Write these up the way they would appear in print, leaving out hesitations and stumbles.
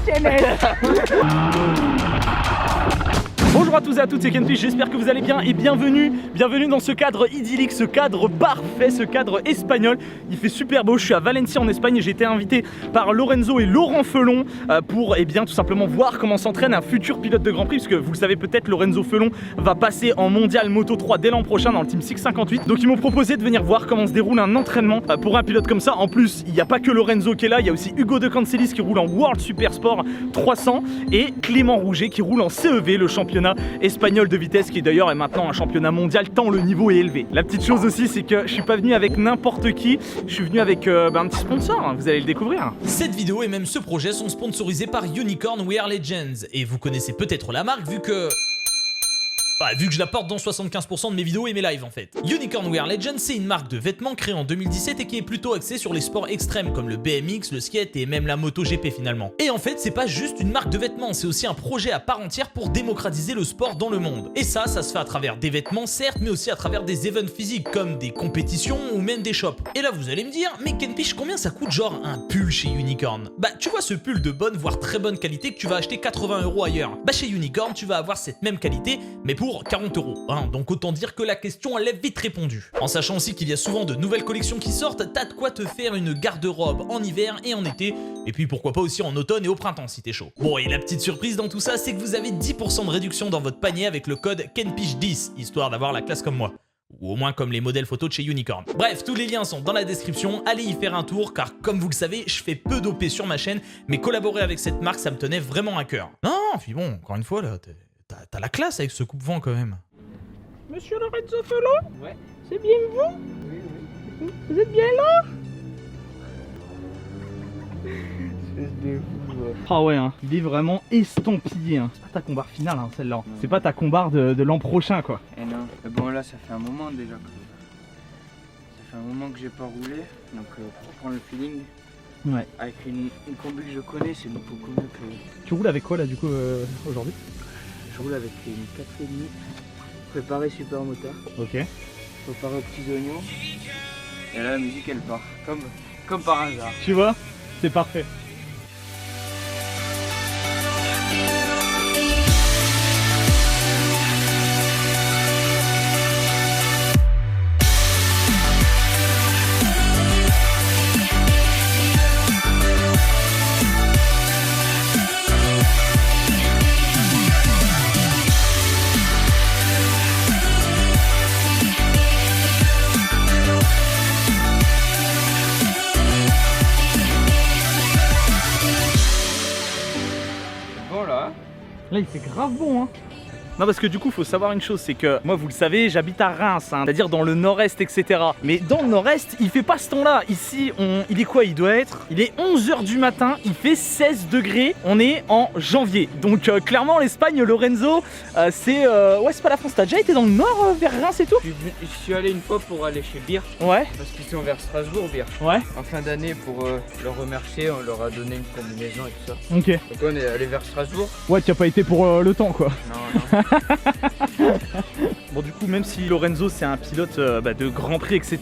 professionnel. Bonjour à tous et à toutes, c'est Kenfish, j'espère que vous allez bien et bienvenue dans ce cadre idyllique, ce cadre parfait, ce cadre espagnol. Il fait super beau, je suis à Valencia en Espagne et j'ai été invité par Lorenzo et Laurent Felon pour tout simplement voir comment s'entraîne un futur pilote de Grand Prix, puisque vous le savez peut-être, Lorenzo Felon va passer en mondial Moto 3 dès l'an prochain dans le Team 658. Donc ils m'ont proposé de venir voir comment se déroule un entraînement pour un pilote comme ça. En plus, il n'y a pas que Lorenzo qui est là, il y a aussi Hugo de Cancelis qui roule en World Super Sport 300 et Clément Rouget qui roule en CEV, le championnat espagnol de vitesse, qui d'ailleurs est maintenant un championnat mondial tant le niveau est élevé. La petite chose aussi, c'est que je suis pas venu avec n'importe qui, je suis venu avec un petit sponsor, hein, vous allez le découvrir. Cette vidéo et même ce projet sont sponsorisés par Unicorn We Are Legends et vous connaissez peut-être la marque vu que je la porte dans 75% de mes vidéos et mes lives en fait. Unicorn We Are Legends, c'est une marque de vêtements créée en 2017 et qui est plutôt axée sur les sports extrêmes comme le BMX, le skate et même la moto GP finalement. Et en fait, c'est pas juste une marque de vêtements, c'est aussi un projet à part entière pour démocratiser le sport dans le monde. Et ça se fait à travers des vêtements certes, mais aussi à travers des events physiques comme des compétitions ou même des shops. Et là vous allez me dire, mais Kenfish, combien ça coûte genre un pull chez Unicorn? Bah tu vois ce pull de bonne voire très bonne qualité que tu vas acheter 80 € ailleurs. Bah chez Unicorn tu vas avoir cette même qualité mais pour 40 €. Hein, donc autant dire que la question elle est vite répondue. En sachant aussi qu'il y a souvent de nouvelles collections qui sortent, t'as de quoi te faire une garde-robe en hiver et en été, et puis pourquoi pas aussi en automne et au printemps si t'es chaud. Bon, et la petite surprise dans tout ça, c'est que vous avez 10% de réduction dans votre panier avec le code KENFISH10, histoire d'avoir la classe comme moi. Ou au moins comme les modèles photos de chez Unicorn. Bref, tous les liens sont dans la description, allez y faire un tour car comme vous le savez, je fais peu d'OP sur ma chaîne, mais collaborer avec cette marque, ça me tenait vraiment à cœur. Non, puis bon, encore une fois là, t'as la classe avec ce coupe-vent quand même. Monsieur Lorenzo Felon? Ouais. C'est bien vous? Oui, oui. Vous êtes bien là? Ah ouais, hein. Il est vraiment estampillé. Hein. C'est pas ta combarre finale, hein, celle-là. C'est pas ta combarre de l'an prochain, quoi. Eh non, mais bon là ça fait un moment déjà que... Ça fait un moment que j'ai pas roulé, donc pour prendre le feeling, ouais. Avec une combi que je connais, c'est beaucoup mieux que... Tu roules avec quoi là du coup aujourd'hui? Je roule avec une 4,5 préparée super motard. Ok. Préparée aux petits oignons. Et là la musique elle part, comme par hasard. Tu vois? C'est parfait. Là il fait grave bon hein. Non parce que du coup faut savoir une chose, c'est que moi vous le savez j'habite à Reims, hein, c'est-à-dire dans le nord-est etc. Mais dans le nord-est il fait pas ce temps là, ici il est quoi, il est 11 h du matin, il fait 16 degrés, on est en janvier. Donc clairement l'Espagne, Lorenzo, c'est ouais c'est pas la France, t'as déjà été dans le nord vers Reims et tout? Je suis allé une fois pour aller chez Beer. Ouais. Parce qu'ils sont vers Strasbourg Beer. Ouais. En fin d'année pour leur remercier, on leur a donné une combinaison et tout ça. Ok. Donc on est allé vers Strasbourg. Ouais tu as pas été pour le temps quoi. Non. Bon du coup même si Lorenzo c'est un pilote de Grand Prix etc,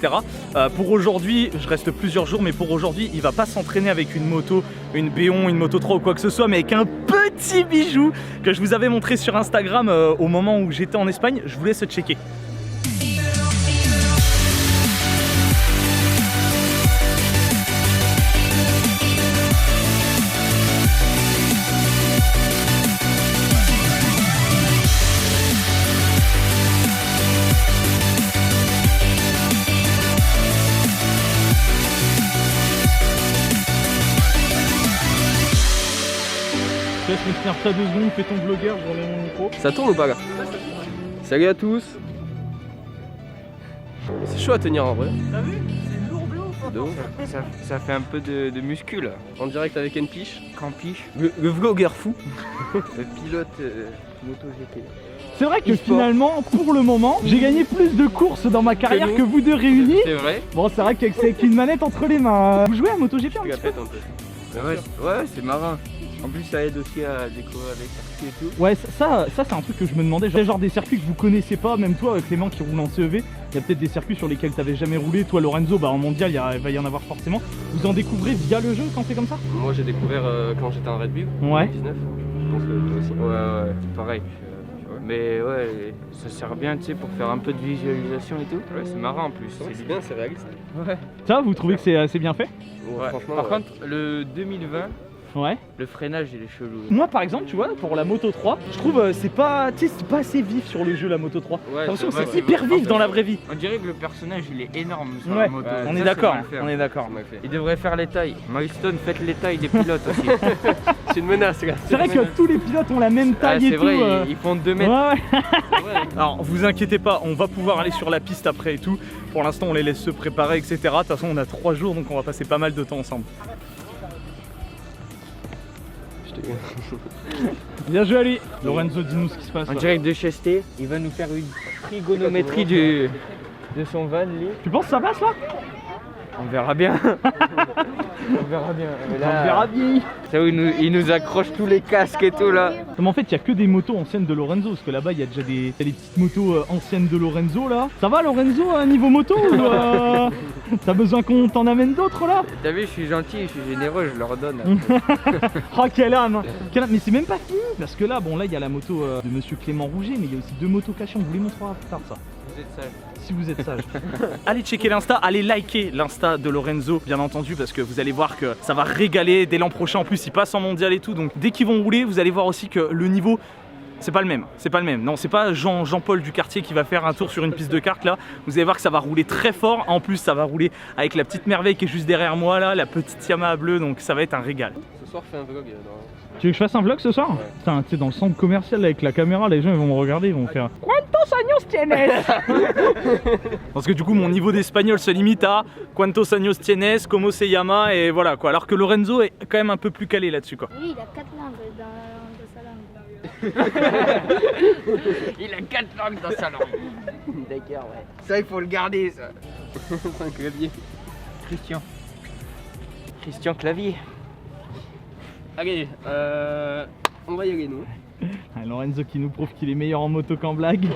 pour aujourd'hui, je reste plusieurs jours, mais pour aujourd'hui il va pas s'entraîner avec une moto, une B-on, une Moto 3 ou quoi que ce soit, mais avec un petit bijou que je vous avais montré sur Instagram au moment où j'étais en Espagne. Je vous laisse checker. Je laisse me tenir ça 2 secondes, fais ton vlogueur, je remets mon micro. Ça tourne ou pas là? Salut à tous. C'est chaud à tenir en vrai. T'as vu? C'est lourd de ouf. De ouf. Ça fait un peu de muscu là. En direct avec Kenfish. Campiche. Le vlogueur fou. Le pilote moto GP. C'est vrai que finalement, pour le moment, j'ai gagné plus de courses dans ma carrière que vous deux réunis. C'est vrai. Bon, c'est vrai qu'avec une manette entre les mains. Vous jouez à MotoGP un petit peu? Un peu. Ouais, c'est marrant. En plus, ça aide aussi à découvrir les circuits et tout. Ouais, ça c'est un truc que je me demandais, genre des circuits que vous connaissez pas, même toi Clément qui roule en CEV, il y a peut-être des circuits sur lesquels t'avais jamais roulé, toi Lorenzo, bah en mondial il va y en avoir forcément. Vous en découvrez via le jeu quand c'est comme ça? Moi j'ai découvert quand j'étais en Red Bull, Ouais. 2019. Je pense que toi aussi. Ouais, pareil. Mais ouais, ça sert bien, tu sais, pour faire un peu de visualisation et tout. Ouais, c'est marrant en plus. C'est bien, c'est réaliste. Ouais. Ça, vous trouvez que c'est bien fait? Ouais. Franchement, Par ouais. contre, le 2020, Ouais. le freinage il est chelou. Moi par exemple, tu vois, pour la Moto 3, je trouve c'est pas assez vif sur le jeu la Moto 3. Ouais, J'ai l'impression que vrai, c'est hyper vif dans la vraie vie. On dirait que le personnage il est énorme sur Ouais, la moto. on Ça, est d'accord, c'est mal fait, on hein. est d'accord. C'est mal fait. Il devrait faire les tailles. Milestone, faites les tailles des pilotes aussi. C'est une menace, les gars. C'est vrai que tous les pilotes ont la même Ah, taille c'est et vrai, tout. ils font 2 mètres. Ouais. Alors vous inquiétez pas, on va pouvoir aller sur la piste après et tout. Pour l'instant on les laisse se préparer, etc. De toute façon on a 3 jours donc on va passer pas mal de temps ensemble. Bien joué à lui. Lorenzo, dis-nous ce qui se passe. En là. direct de Chesté, il va nous faire une trigonométrie de son van, lui. Tu penses que ça passe là? On verra bien. On verra bien. Mais là, On verra bien. c'est où il nous accroche tous les casques et tout là. Mais en fait, il y a que des motos anciennes de Lorenzo, parce que là-bas, il y a déjà des petites motos anciennes de Lorenzo là. Ça va Lorenzo, niveau moto ou t'as besoin qu'on t'en amène d'autres là? T'as vu, je suis gentil, je suis généreux, je leur donne. Oh quelle âme, Mais c'est même pas fini, parce que là, bon là, il y a la moto de Monsieur Clément Rouget, mais il y a aussi 2 motos cachées, on vous les montrera plus tard ça. Vous êtes sage. Si vous êtes sage. Allez checker l'insta, allez liker l'insta de Lorenzo bien entendu parce que vous allez voir que ça va régaler dès l'an prochain. En plus il passe en mondial et tout, donc dès qu'ils vont rouler vous allez voir aussi que le niveau c'est pas le même, Non, c'est pas Jean-Paul du quartier qui va faire un tour sur une piste de kart là. Vous allez voir que ça va rouler très fort. En plus ça va rouler avec la petite merveille qui est juste derrière moi là, la petite Yamaha bleue, donc ça va être un régal. Ce soir, fais un vlog. Tu veux que je fasse un vlog ce soir? Ouais. Putain, tu sais, dans le centre commercial là, avec la caméra, les gens ils vont me regarder, ils vont faire Quantos años tienes? Parce que du coup mon niveau d'espagnol se limite à Quantos años tienes, como se llama et voilà quoi. Alors que Lorenzo est quand même un peu plus calé là-dessus quoi. Oui, il a 4 langues dans sa langue. Il a 4 langues dans sa langue. D'accord, ouais. Ça, il faut le garder, ça. Un clavier. Christian Clavier. Allez, on va y aller, nous. Ah, Lorenzo qui nous prouve qu'il est meilleur en moto qu'en blague.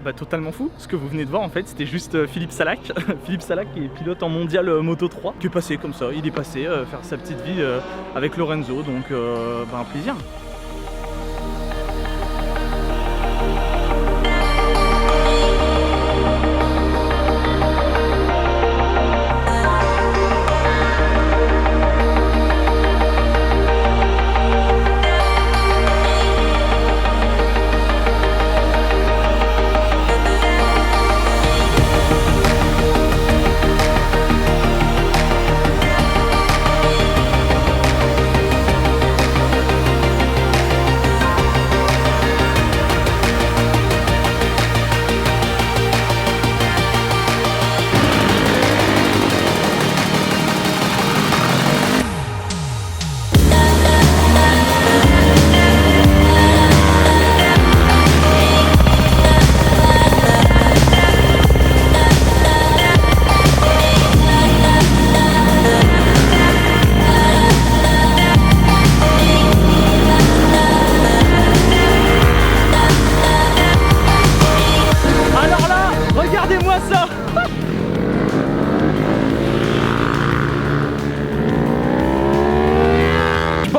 Bah totalement fou, ce que vous venez de voir en fait c'était juste Philippe Salac. Philippe Salac qui est pilote en mondial Moto 3, qui est passé comme ça, il est passé faire sa petite vie avec Lorenzo, donc bah, un plaisir.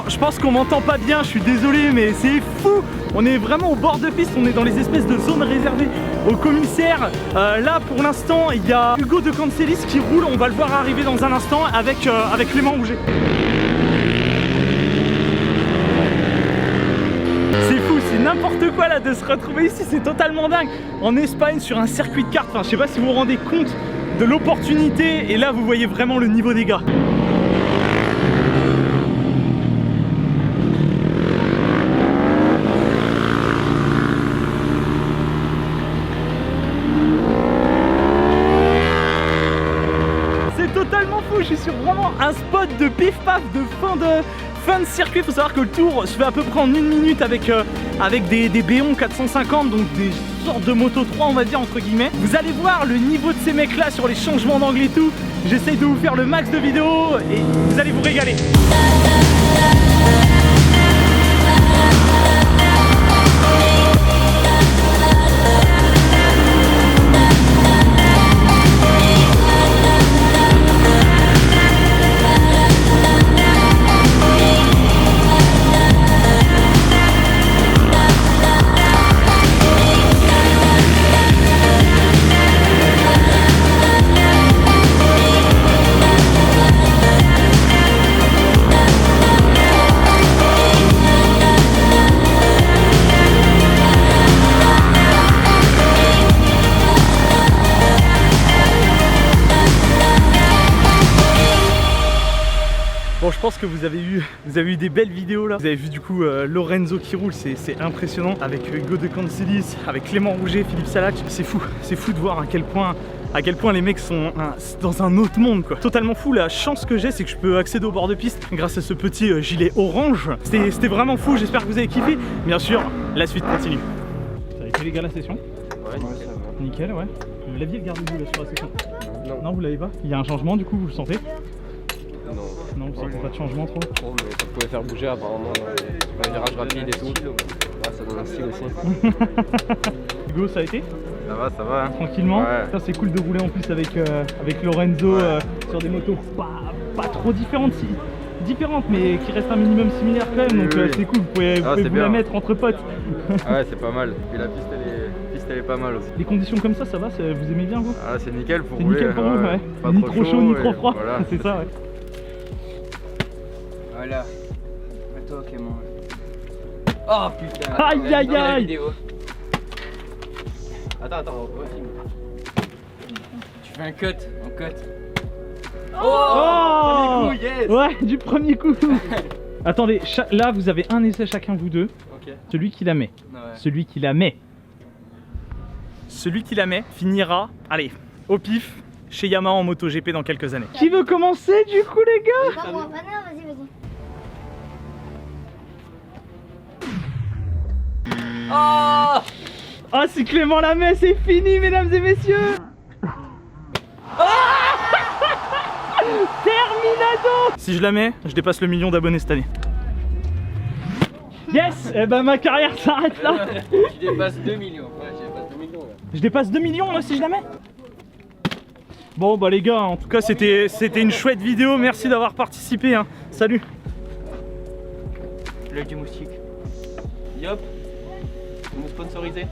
Je pense qu'on m'entend pas bien, je suis désolé, mais c'est fou. On est vraiment au bord de piste, on est dans les espèces de zones réservées aux commissaires. Là, pour l'instant, il y a Hugo de Cancelis qui roule, on va le voir arriver dans un instant avec Clément Rouget. C'est fou, c'est n'importe quoi là de se retrouver ici, c'est totalement dingue. En Espagne, sur un circuit de kart, enfin, je sais pas si vous vous rendez compte de l'opportunité, et là vous voyez vraiment le niveau des gars. suis sur vraiment un spot de pif-paf de fin de circuit. Faut savoir que le tour se fait à peu près en 1 minute avec des B-on 450, donc des sortes de Moto 3 on va dire entre guillemets. Vous allez voir le niveau de ces mecs là sur les changements d'angle et tout. J'essaye de vous faire le max de vidéos et vous allez vous régaler. Bon, je pense que vous avez eu des belles vidéos là. Vous avez vu du coup Lorenzo qui roule, c'est impressionnant. Avec Hugo de Cancilis, avec Clément Rouget, Philippe Salac, c'est fou de voir à quel point les mecs sont dans un autre monde quoi. Totalement fou. La chance que j'ai, c'est que je peux accéder au bord de piste grâce à ce petit gilet orange. C'était vraiment fou, j'espère que vous avez kiffé. Bien sûr, la suite continue. Ça a été les gars la session? Ouais, nickel. Ça va. Nickel, ouais. Vous l'aviez le gardez-vous là sur la session? Non. Non, vous l'avez pas? Il y a un changement du coup, vous le sentez? Non. Non, vous sentez pas de changement trop? Oh, mais ça pouvait faire bouger apparemment les virages rapides et tout. Ah, ça donne un style aussi. Hugo, ça a été? Ça va, hein. Tranquillement. Ouais. Putain, c'est cool de rouler en plus avec Lorenzo sur des motos pas trop différentes, mais qui restent un minimum similaires quand même. Donc Oui. c'est cool, vous pouvez vous c'est la bien. mettre entre potes. Ouais, c'est pas mal. Et la piste elle est pas mal aussi. Les conditions comme ça va, vous aimez bien vous? Ah, c'est nickel pour C'est rouler. nickel pour vous, ouais. Pas Ni trop trop chaud, ni trop et froid. Voilà. C'est ça, ouais. Voilà. À toi, Clément. Oh putain. Aïe, aïe, aïe. Attends, Tu fais un cut, Oh, premier coup, yes. ouais, du premier coup. Attendez, là vous avez un essai chacun vous deux. Ok. Celui qui la met. Ouais. Celui qui la met finira, allez, au pif, chez Yamaha en MotoGP dans quelques années. Qui veut commencer du coup les gars? Pas moi. Bah non, vas-y. Oh. Ah, si Clément la met, c'est fini mesdames et messieurs. Terminado. Si je la mets, je dépasse le 1 million d'abonnés cette année. Yes. Et ben ma carrière s'arrête là. Tu dépasses 2 millions. Ouais, je dépasse 2 millions là. Je dépasse 2 millions là si je la mets. Bon bah les gars, en tout cas c'était une chouette vidéo, merci d'avoir participé hein. Salut. L'œil du moustique. Yop. Vous nous sponsorisez.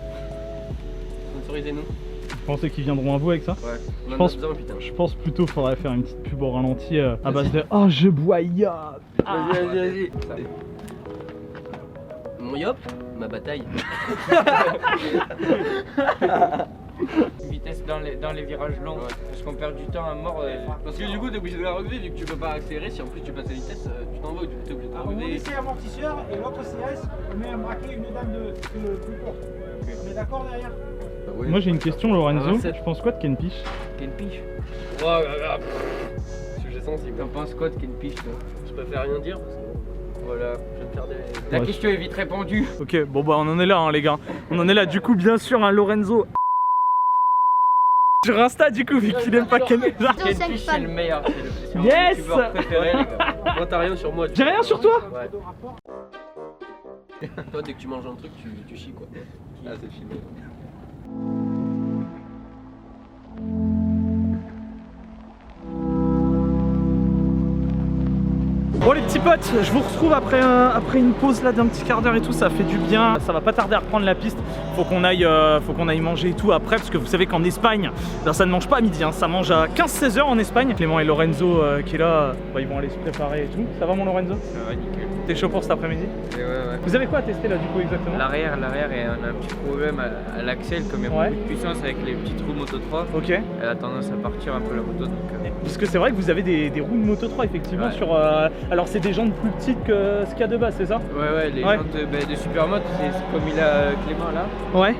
Sponsorisez-nous. Vous pensez qu'ils viendront à vous avec ça? Ouais. On en a pense- besoin putain. Je pense plutôt qu'il faudrait faire une petite pub au ralenti à base de oh je bois yop. Vas-y. Mon yop, ma bataille. Vitesse dans les virages longs. Ouais. Parce qu'on perd du temps à mort. Parce que du coup t'es obligé de la relever vu que tu peux pas accélérer. Si en plus tu passes la vitesse, tu t'en vas, tu es obligé de la Vous relever. laissez amortisseur et l'autre CS met un braquet, une dame de plus courte. On est d'accord derrière? Bah oui. Moi j'ai une question Lorenzo, Ah, tu penses quoi de Ken Piche? Ken Piche. Oh là là. Sujet sensible. T'en penses quoi de Ken Piche toi? Je préfère rien dire parce que voilà, je vais me faire des. La Ouais. question est vite répondue. Ok, bon bah on en est là hein, les gars. On en est là du coup bien sûr hein, Lorenzo. Sur Insta du coup vu qu'il aime pas Ken Piche. Ken cinq Piche fans. c'est le meilleur. C'est mon Yes. youtubeur préféré, les gars. Moi t'as rien sur moi. J'ai rien sur toi? Ouais. Toi dès que tu manges un truc, tu chies quoi. Ah c'est filmé. Bon les petits potes, je vous retrouve après une pause là d'un petit quart d'heure et tout, ça fait du bien, ça va pas tarder à reprendre la piste, faut qu'on aille manger et tout après parce que vous savez qu'en Espagne, ben, ça ne mange pas à midi, hein, ça mange à 15-16 h en Espagne. Clément et Lorenzo qui est là, bah, ils vont aller se préparer et tout. Ça va mon Lorenzo? Ça va nickel. T'es chaud pour cet après-midi? Et ouais. Vous avez quoi à tester là du coup exactement? L'arrière et on a un petit problème à l'axel comme il y a Ouais. beaucoup de puissance avec les petites roues Moto 3. Ok. Elle a tendance à partir un peu la moto donc. Parce que c'est vrai que vous avez des roues de Moto 3 effectivement Ouais. sur... alors c'est des jantes plus petites que ce qu'il y a de base, c'est ça? Ouais, les Ouais. jantes de Supermoto, c'est comme il a Clément là. Ouais.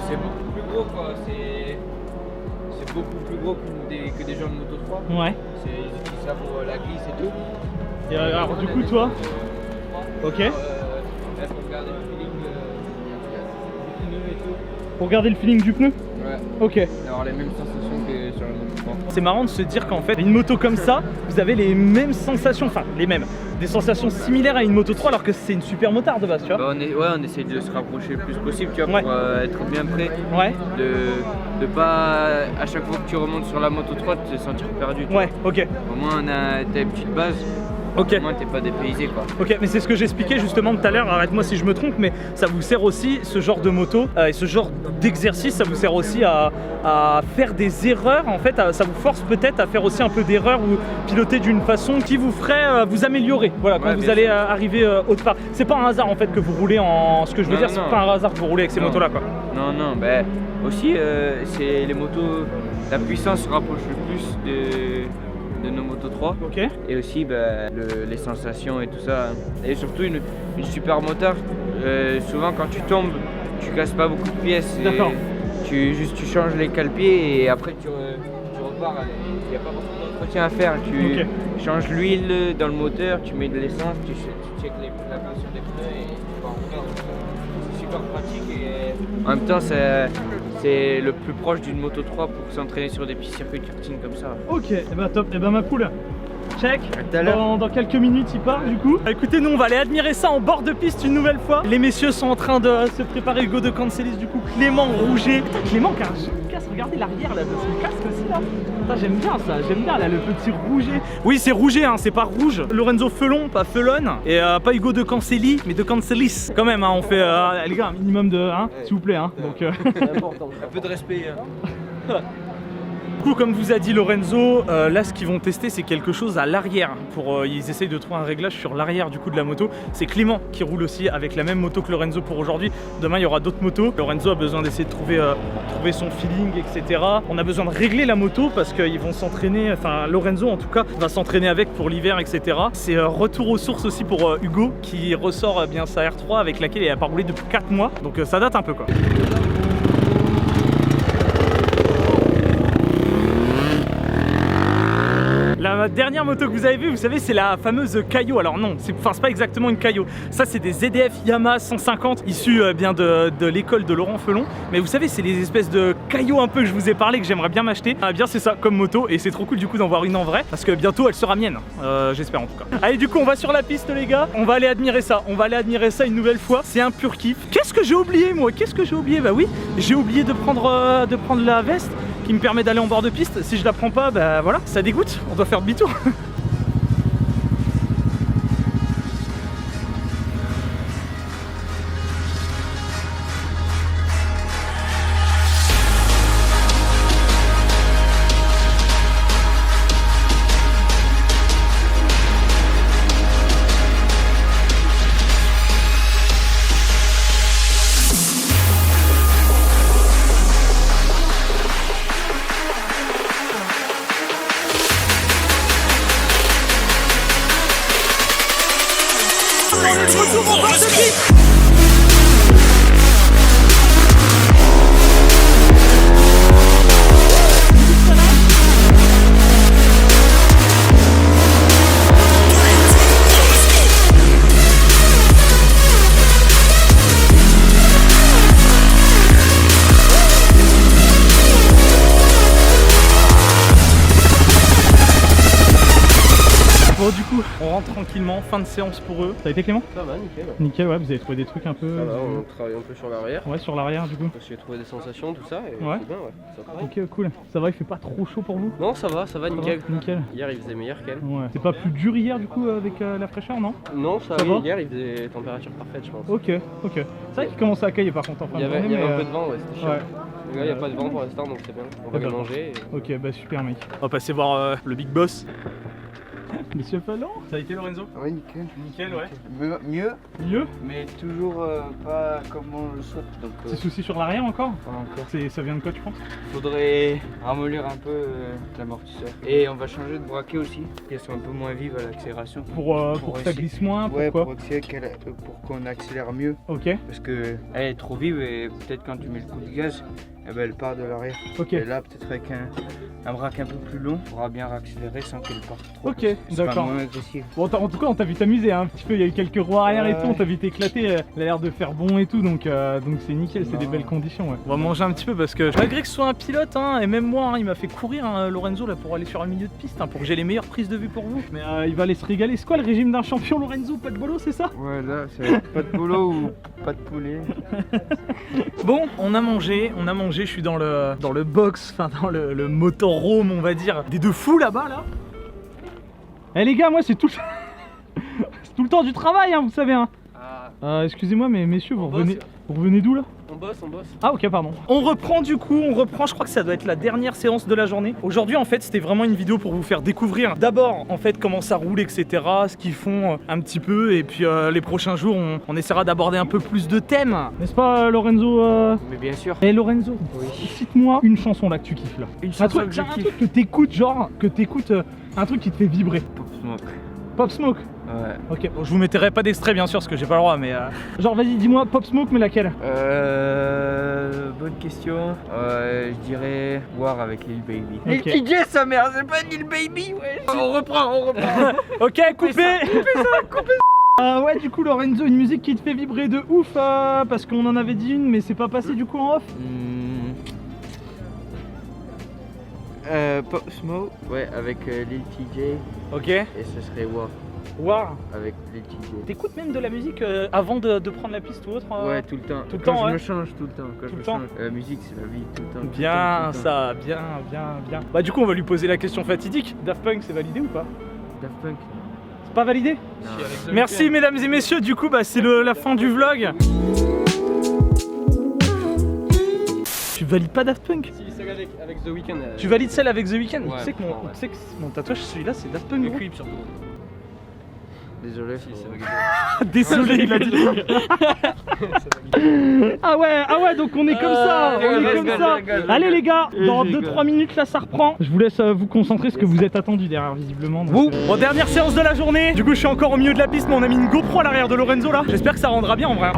C'est beaucoup plus gros quoi, c'est beaucoup plus gros que des gens de Moto 3. Ouais. Ils utilisent ça pour la glisse et tout. Et alors du coup toi? Ok. Là, pour regarder le feeling du pneu et tout. Pour garder le feeling du pneu? Ouais. Ok. Avoir les mêmes sensations que sur la Moto 3. C'est marrant de se dire qu'en fait, une moto comme ça, vous avez les mêmes sensations, enfin les mêmes, des sensations similaires à une Moto 3 alors que c'est une super motard de base, tu vois. Bah, on essaie de se rapprocher le plus possible, tu vois, Ouais. pour être bien prêt. Ouais. De pas, à chaque fois que tu remontes sur la Moto 3, te sentir perdu. Tu Ouais, ok. vois. Au moins, t'as une petite base. Ok. Au moins, t'es pas dépaysé, quoi. Ok, mais c'est ce que j'expliquais justement tout à l'heure, arrête-moi si je me trompe, mais ça vous sert aussi, ce genre de moto et ce genre d'exercice, ça vous sert aussi à faire des erreurs, en fait, ça vous force peut-être à faire aussi un peu d'erreurs ou piloter d'une façon qui vous ferait vous améliorer, voilà, quand Ouais, vous bien allez sûr. arriver autre part. C'est pas un hasard en fait que vous roulez en... Ce que je veux Non, dire, c'est non. pas un hasard que vous roulez avec ces Non. motos-là, quoi. Non, ben aussi, c'est les motos, la puissance se rapproche le plus de nos Moto 3. Ok. Et aussi ben, les sensations et tout ça. Et surtout une super motard, souvent quand tu tombes, tu casses pas beaucoup de pièces. D'accord. Tu changes les cale-pieds et après tu repars. Il n'y a pas beaucoup d'entretien à faire. Tu Ok. changes l'huile dans le moteur, tu mets de l'essence, tu checkes la pression des pneus et tu pars en faire. C'est super pratique et en même temps c'est le plus proche d'une Moto 3 pour s'entraîner sur des petits circuits de karting comme ça. Ok, et bah top, et bah ma poule. Check. tout à l'heure. Dans quelques minutes il part du coup. Écoutez, nous on va aller admirer ça en bord de piste une nouvelle fois. Les messieurs sont en train de se préparer. Hugo de Cancelis du coup, Clément Rouget. Putain, Clément qui a un joli casque, regardez l'arrière là de son casque aussi là. Putain, j'aime bien ça, j'aime bien là le petit Rouget. Oui c'est Rouget hein, c'est pas rouge. Lorenzo Felon, pas Felon. Et pas Hugo de Cancelis, mais de Cancelis. Quand même hein, on fait les gars un minimum de s'il vous plaît hein. Donc C'est important. Un peu de respect. Du coup, comme vous a dit Lorenzo, là ce qu'ils vont tester c'est quelque chose à l'arrière. Ils essayent de trouver un réglage sur l'arrière du coup de la moto. C'est Clément qui roule aussi avec la même moto que Lorenzo pour aujourd'hui. Demain il y aura d'autres motos. Lorenzo a besoin d'essayer de trouver son feeling, etc. On a besoin de régler la moto parce qu'ils vont s'entraîner, enfin Lorenzo en tout cas va s'entraîner avec pour l'hiver, etc. C'est retour aux sources aussi pour Hugo qui ressort bien sa R3 avec laquelle il n'a pas roulé depuis 4 mois. Donc ça date un peu quoi. La dernière moto que vous avez vue, vous savez, c'est la fameuse Caio. Alors non, c'est pas exactement une Caio. Ça, c'est des ZDF Yamaha 150 issus bien de l'école de Laurent Felon. Mais vous savez, c'est les espèces de Caio un peu que je vous ai parlé que j'aimerais bien m'acheter. Ah bien, c'est ça comme moto et c'est trop cool du coup d'en voir une en vrai parce que bientôt elle sera mienne. J'espère en tout cas. Allez, du coup, on va sur la piste les gars. On va aller admirer ça. On va aller admirer ça une nouvelle fois. C'est un pur kiff. Qu'est-ce que j'ai oublié moi? Qu'est-ce que j'ai oublié? Bah oui, j'ai oublié de prendre la veste qui me permet d'aller en bord de piste. Si je la prends pas, bah voilà, ça dégoûte, on doit faire demi-tour. Bon du coup, on rentre tranquillement, fin de séance pour eux. Ça a été Clément? Ça va, nickel. Nickel, ouais, vous avez trouvé des trucs un peu... Ça va, on travaille un peu sur l'arrière. Ouais, sur l'arrière du coup. J'ai trouvé des sensations, tout ça, et Ouais. c'est bien, ouais. Ça va. Ok, cool. Ça va, il fait pas trop chaud pour vous? Non, ça va, nickel. Nickel. Hier, il faisait meilleur qu'elle. Ouais. C'est pas plus dur hier du coup avec la fraîcheur, non? Non, ça Ça va. va Hier, il faisait température parfaite, je pense. Ok, ok. C'est vrai qu'il commençait à cailler par contre en fin Il y de avait, journée, il y avait mais, un peu de vent, ouais, c'était chiant. ouais. Là, il n'y a pas de vent pour l'instant, donc c'est bien. On va bien D'accord. manger. Ok, bah super mec. On va passer voir le big boss. Monsieur Fallon, ça a été Lorenzo? Oui, nickel. Nickel, ouais. Mieux, Mieux? mais toujours pas comme on le souhaite. Donc, Petit souci sur l'arrière encore? pas encore. Ça vient de quoi tu penses? Faudrait ramollir un peu l'amortisseur. Et on va changer de braquet aussi, pour qu'elles soient un peu moins vives à l'accélération. Pour que ça essayer- glisse moins? Ouais, Pourquoi? pour qu'on accélère mieux. Ok, Parce que elle est trop vive et peut-être quand tu mets le coup de gaz, eh ben, elle part de l'arrière. ok. Et là, peut-être avec un braque un peu plus long, on pourra bien accélérer sans qu'elle parte trop. Ok, parce que ce sera d'accord. moins agressif. Bon, en tout cas, on t'a vu t'amuser hein, un petit peu. Il y a eu quelques roues arrière et Ouais. tout. On t'a vu t'éclater. Elle a l'air de faire bon et tout. Donc c'est nickel. C'est des Non. belles conditions. Ouais. On va manger un petit peu parce que malgré que ce soit un pilote, hein, et même moi, hein, il m'a fait courir hein, Lorenzo là pour aller sur un milieu de piste hein, pour que j'ai les meilleures prises de vue pour vous. Mais il va aller se régaler. C'est quoi le régime d'un champion, Lorenzo? Pas de bolo, c'est ça? Ouais, là, c'est pas de polo ou pas de poulet. Bon, on a mangé. Je suis dans le box, enfin dans le motorhome, on va dire, des deux fous là-bas là. Eh les gars, moi c'est tout c'est tout le temps du travail, hein, vous savez. Hein. Excusez-moi, mais messieurs, vous revenez d'où là? On bosse. Ah ok, pardon. On reprend, je crois que ça doit être la dernière séance de la journée. Aujourd'hui en fait c'était vraiment une vidéo pour vous faire découvrir d'abord en fait comment ça roule, etc. Ce qu'ils font un petit peu, et puis les prochains jours on essaiera d'aborder un peu plus de thèmes. N'est-ce pas Lorenzo? Mais bien sûr. Eh Lorenzo, Oui. cite-moi une chanson là que tu kiffes là. Une Un chanson truc, que je un kiffe. truc que t'écoutes, genre, un truc qui te fait vibrer. Pop Smoke. Pop Smoke. Ouais. Ok, bon, je vous mettrai pas d'extrait bien sûr parce que j'ai pas le droit, mais genre vas-y dis-moi Pop Smoke, mais laquelle? Bonne question. Je dirais War avec Lil Baby. Ok. Lil DJ sa mère, c'est pas Lil Baby, ouais. On reprend. Ok, coupez. Ouais, du coup Lorenzo, une musique qui te fait vibrer de ouf parce qu'on en avait dit une mais c'est pas passé du coup en off. Pop Smoke, ouais, avec Lil TJ. Ok. Et ce serait War War. avec Lil TJ. T'écoutes même de la musique avant de prendre la piste ou autre? Ouais, tout le temps. tout le Quand temps, je ouais. me change, tout le temps. Quand Tout je le me temps. change. La musique, c'est la vie, tout le temps. tout le Bien temps, tout le temps. ça, bien. Bah du coup on va lui poser la question fatidique. Daft Punk c'est validé ou pas? Daft Punk. C'est pas validé? Non. Merci mesdames et messieurs, du coup bah c'est la fin du vlog. Tu valides pas Daft Punk? Si, c'est avec The Weeknd. Tu valides celle avec The Weeknd? Ouais, Tu sais que ouais. mon tatouage celui-là c'est Daft Punk. Le gros. clip surtout. Désolé. Si, c'est Désolé il a dit. Ah ouais donc on est comme ça, on est comme ça. Allez les gars, dans 2-3 minutes là ça reprend. Je vous laisse vous concentrer parce que vous êtes attendus derrière visiblement. Donc, Bon, dernière séance de la journée. Du coup je suis encore au milieu de la piste mais on a mis une GoPro à l'arrière de Lorenzo là. J'espère que ça rendra bien en vrai.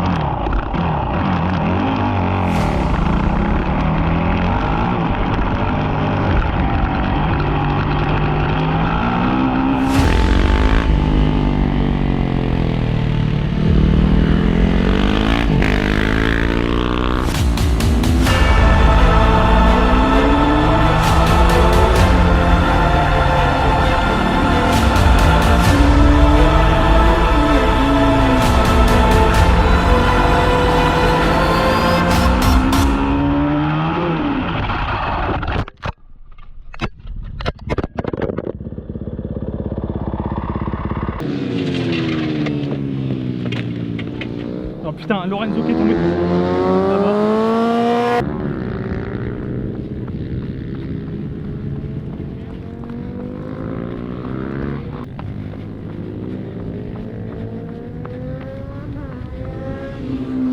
Oh putain, Lorenzo qui est tombé. Là-bas.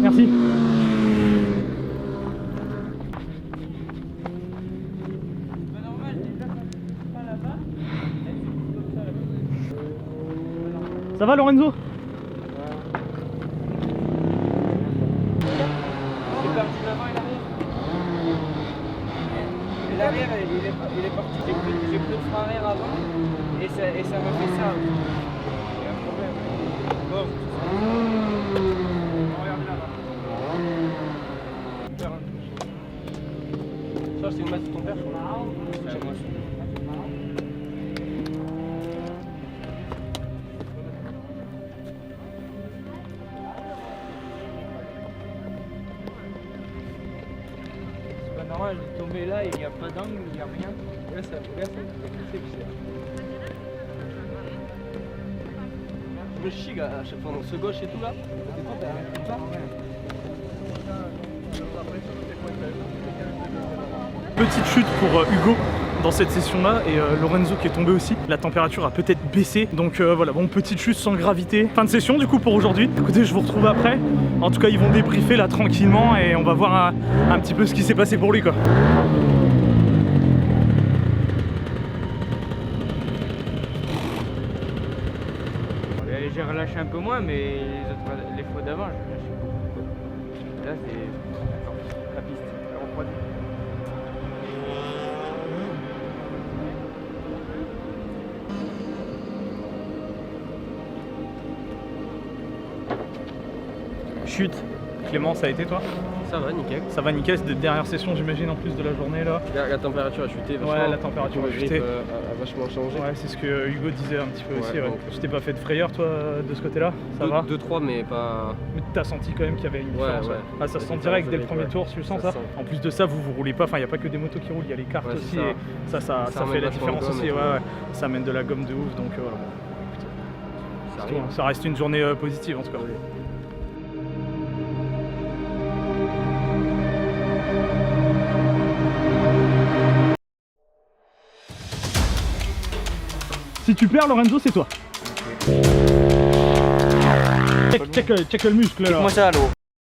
Merci. Ça va Lorenzo? Et l'arrière, il est parti. J'ai pris le frein arrière avant et ça m'a fait ça. Il y a un problème. Bon. Regardez là-bas. Ça, c'est une masse de ton père, je crois. C'est pas normal, il est tombé là, il n'y a pas d'angle, il n'y a rien. Regarde ça, Je me chie à chaque fois dans ce gauche et tout là. Petite chute pour Hugo dans cette session-là et Lorenzo qui est tombé aussi. La température a peut-être baissé, donc voilà, bon, petite chute sans gravité. Fin de session du coup pour aujourd'hui. Écoutez, je vous retrouve après. En tout cas, ils vont débriefer là tranquillement et on va voir un petit peu ce qui s'est passé pour lui quoi. J'ai relâché un peu moins, mais les fois d'avant, j'ai relâché beaucoup. Là, c'est la piste, elle refroidit. Chute. Clément, ça a été toi? Ça va, nickel. Ça va nickel, c'est de dernière session j'imagine en plus de la journée là. La température a chuté vachement. Ouais, la température a Le grip chuté. a vachement changé. Ouais, c'est ce que Hugo disait un petit peu aussi. Ouais. donc- Tu t'es pas fait de frayeur toi de ce côté-là? Ça va? 2-3 mais pas... Mais t'as senti quand même qu'il y avait une différence. ouais. Ah, ça se La sent direct dès le différence premier avec, tour, tu le sens ça ça? se sent. En plus de ça, vous roulez pas, enfin il n'y a pas que des motos qui roulent, il y a les cartes Ouais, aussi c'est ça. et ça amène fait la vachement de différence gomme aussi. et Ouais, tout. ouais. Ça amène de la gomme de ouf donc voilà. Ça C'est tout, arrive. hein. Ça reste une journée positive en tout cas. Si tu perds Lorenzo, c'est toi. Check le muscle là. Check-moi ça, l'eau.